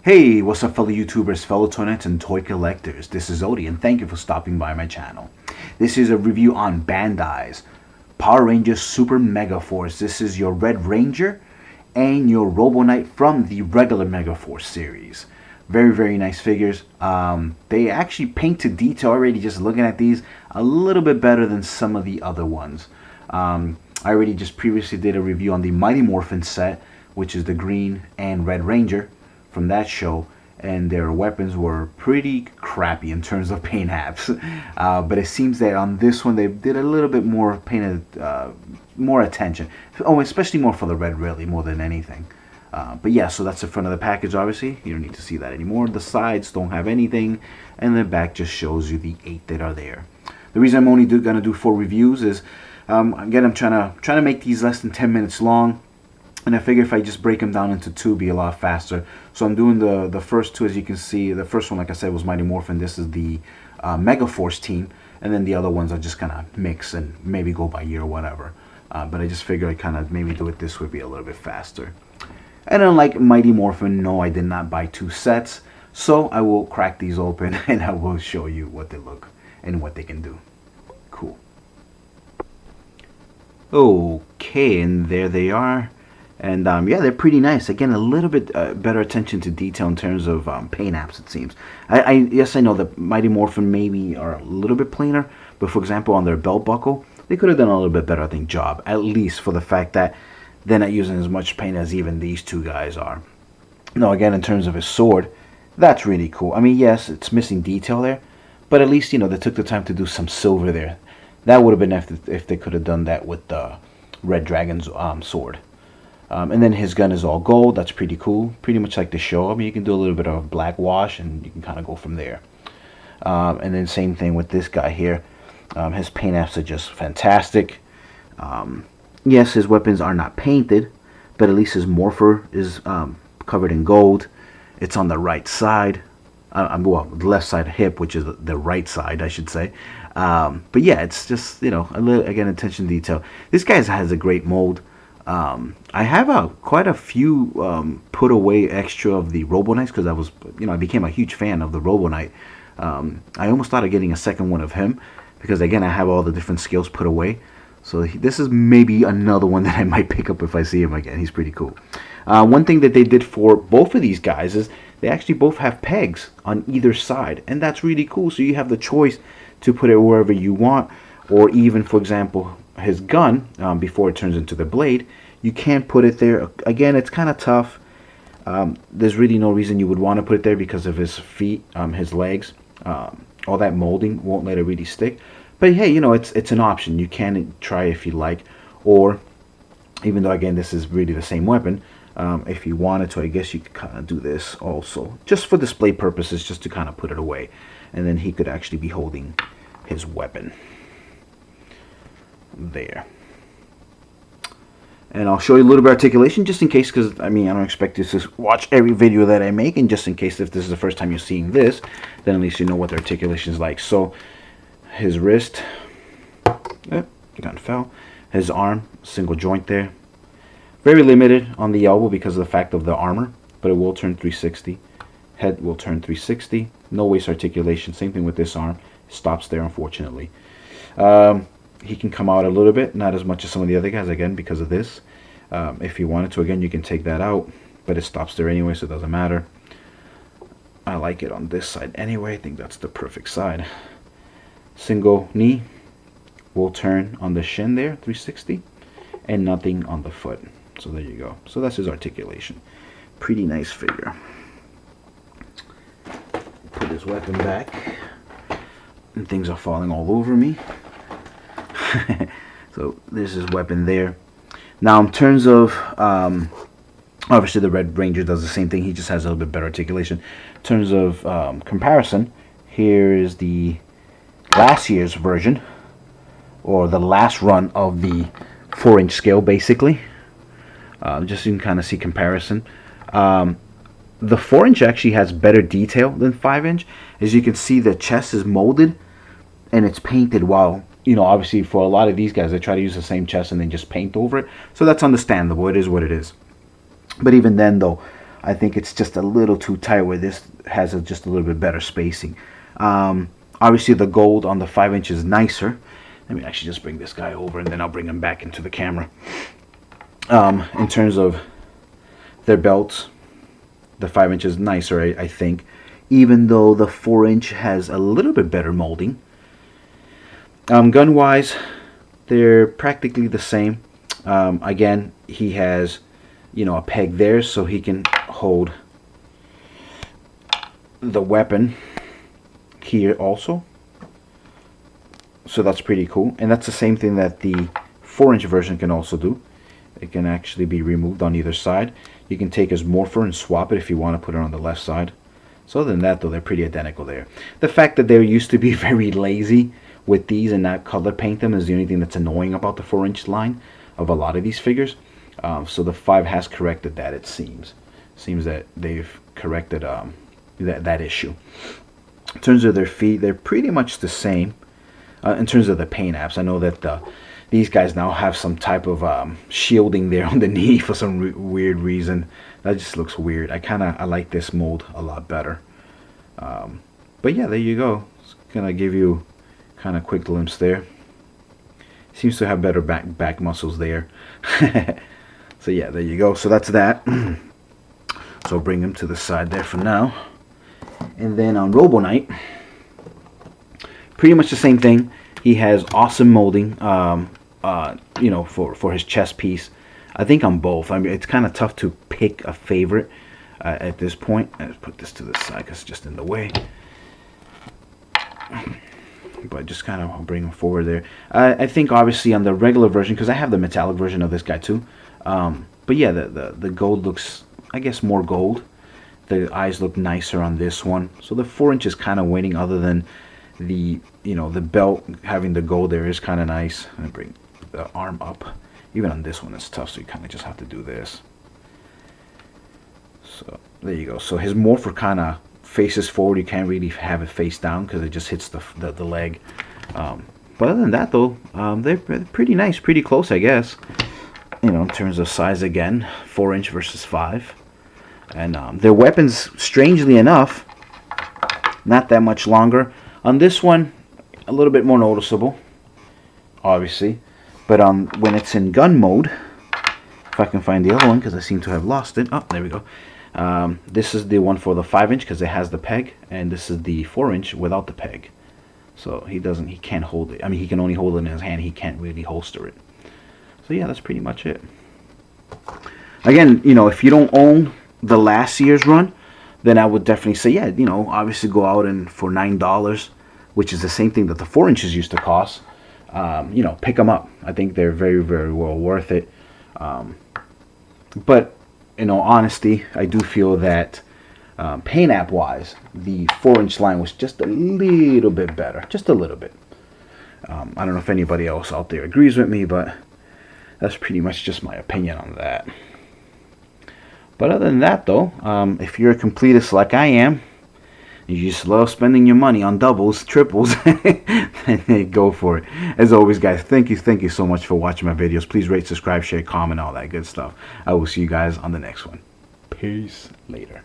Hey, what's up fellow YouTubers, fellow toy-nuts, and toy collectors? This is Odie, and thank you for stopping by my channel. This is a review on Bandai's Power Rangers Super Megaforce. This is your Red Ranger and your Robo Knight from the regular Megaforce series. Very, very nice figures. They actually paint to detail already, just looking at these, a little bit better than some of the other ones. I already just previously did a review on the Mighty Morphin set, which is the Green and Red Ranger from that show, and their weapons were pretty crappy in terms of paint apps. But it seems that on this one they did a little bit more painted, more attention. Oh, especially more for the red, really, more than anything. But yeah, so that's the front of the package. Obviously, you don't need to see that anymore. The sides don't have anything, and the back just shows you the 8 that are there. The reason I'm only gonna do 4 reviews is, again, I'm trying to make these less than 10 minutes long. And I figure if I just break them down into 2, it'd be a lot faster. So I'm doing the first 2, as you can see. The first one, like I said, was Mighty Morphin. This is the Megaforce team. And then the other ones I just kind of mix and maybe go by year or whatever. But I just figured I'd kind of maybe do it this would be a little bit faster. And unlike Mighty Morphin, no, I did not buy 2 sets. So I will crack these open and I will show you what they look and what they can do. Cool. Okay, and there they are. And yeah, they're pretty nice. Again, a little bit better attention to detail in terms of paint apps, it seems. Yes, I know the Mighty Morphin maybe are a little bit plainer, but for example, on their belt buckle, they could have done a little bit better, I think, job. At least for the fact that they're not using as much paint as even these 2 guys are. Now, again, in terms of his sword, that's really cool. I mean, yes, it's missing detail there, but at least, you know, they took the time to do some silver there. That would have been if they could have done that with the Red Dragon's sword. And then his gun is all gold. That's pretty cool. Pretty much like the show. I mean, you can do a little bit of black wash and you can kind of go from there. And then same thing with this guy here. His paint apps are just fantastic. Yes, his weapons are not painted, but at least his morpher is covered in gold. It's on the right side. Well, the left side hip, which is the right side, I should say. But yeah, it's just, you know, a little, again, attention to detail. This guy has a great mold. I have quite a few put away extra of the Robo Knights because I became a huge fan of the Robo Knight. I almost thought of getting a second one of him because, again, I have all the different skills put away. So this is maybe another one that I might pick up if I see him again. He's pretty cool. One thing that they did for both of these guys is they actually both have pegs on either side, and that's really cool. So you have the choice to put it wherever you want, or even, for example, his gun, before it turns into the blade, you can't put it there. Again, it's kind of tough. There's really no reason you would want to put it there because of his feet, his legs. All that molding won't let it really stick. But hey, you know, it's an option. You can try if you like, or even though, again, this is really the same weapon, if you wanted to, I guess you could kind of do this also, just for display purposes, just to kind of put it away. And then he could actually be holding his weapon there. And I'll show you a little bit of articulation just in case, because I mean, I don't expect you to watch every video that I make, and just in case if this is the first time you're seeing this, then at least you know what the articulation is like. So his wrist, gun fell. His arm, single joint there. Very limited on the elbow because of the fact of the armor, but it will turn 360. Head will turn 360. No waist articulation. Same thing with this arm. Stops there, unfortunately. He can come out a little bit, not as much as some of the other guys, again, because of this. If you wanted to, again, you can take that out, but it stops there anyway, so it doesn't matter. I like it on this side anyway. I think that's the perfect side. Single knee will turn on the shin there, 360, and nothing on the foot. So there you go. So that's his articulation. Pretty nice figure. Put his weapon back, and things are falling all over me. So there's his weapon there. Now, in terms of obviously the Red Ranger does the same thing. He just has a little bit better articulation. In terms of comparison, here is the last year's version, or the last run of the 4-inch scale, basically. Just so you can kind of see comparison. The 4-inch actually has better detail than 5-inch. As you can see, the chest is molded and it's painted, while, you know, obviously for a lot of these guys, they try to use the same chest and then just paint over it. So that's understandable. It is what it is. But even then, though, I think it's just a little too tight, where this has just a little bit better spacing. Obviously the gold on the 5-inch is nicer. Let me actually just bring this guy over, and then I'll bring him back into the camera. In terms of their belts, the 5-inch is nicer, I think, even though the 4-inch has a little bit better molding. Gun wise, they're practically the same. Again, he has, you know, a peg there so he can hold the weapon here also. So that's pretty cool, and that's the same thing that the 4-inch version can also do. It can actually be removed on either side. You can take his morpher and swap it if you want to put it on the left side. So other than that, though, they're pretty identical there. The fact that they used to be very lazy with these and not color paint them is the only thing that's annoying about the 4-inch line of a lot of these figures. So the 5 has corrected that, it seems. Seems that they've corrected that issue. In terms of their feet, they're pretty much the same. In terms of the paint apps, I know that these guys now have some type of shielding there on the knee for some weird reason. That just looks weird. I like this mold a lot better. But yeah, there you go. It's gonna give you kind of quick glimpse there. Seems to have better back muscles there. So yeah, there you go. So that's that. So I'll bring him to the side there for now. And then on Robo Knight, pretty much the same thing. He has awesome molding, you know, for his chest piece. I think on both. I mean, it's kind of tough to pick a favorite at this point. Let's put this to the side because it's just in the way. But just kind of bring him forward there. I think obviously on the regular version, because I have the metallic version of this guy too. But yeah, the gold looks, I guess, more gold. The eyes look nicer on this one. So the 4-inch is kind of winning, other than the, you know, the belt having the gold there is kind of nice. I'm gonna bring the arm up. Even on this one it's tough, so you kind of just have to do this. So there you go. So his morpher kind of faces forward. You can't really have it face down because it just hits the leg. But other than that, though, they're pretty nice, pretty close, I guess. You know, in terms of size, again, 4-inch versus 5. And their weapons, strangely enough, not that much longer. On this one, a little bit more noticeable, obviously. But when it's in gun mode, if I can find the other one, because I seem to have lost it. Oh, there we go. This is the one for the 5-inch because it has the peg, and this is the 4-inch without the peg. So he can't hold it. I mean, he can only hold it in his hand. He can't really holster it. So yeah, that's pretty much it. Again, you know, if you don't own the last year's run, then I would definitely say, yeah, you know, obviously go out and for $9, which is the same thing that the 4-inches used to cost, you know, pick them up. I think they're very, very well worth it. But in all honesty, I do feel that paint app wise, the 4-inch line was just a little bit better, just a little bit. I don't know if anybody else out there agrees with me, but that's pretty much just my opinion on that. But other than that, though, if you're a completist like I am, you just love spending your money on doubles, triples, then go for it. As always, guys, thank you so much for watching my videos. Please rate, subscribe, share, comment, all that good stuff. I will see you guys on the next one. Peace. Later.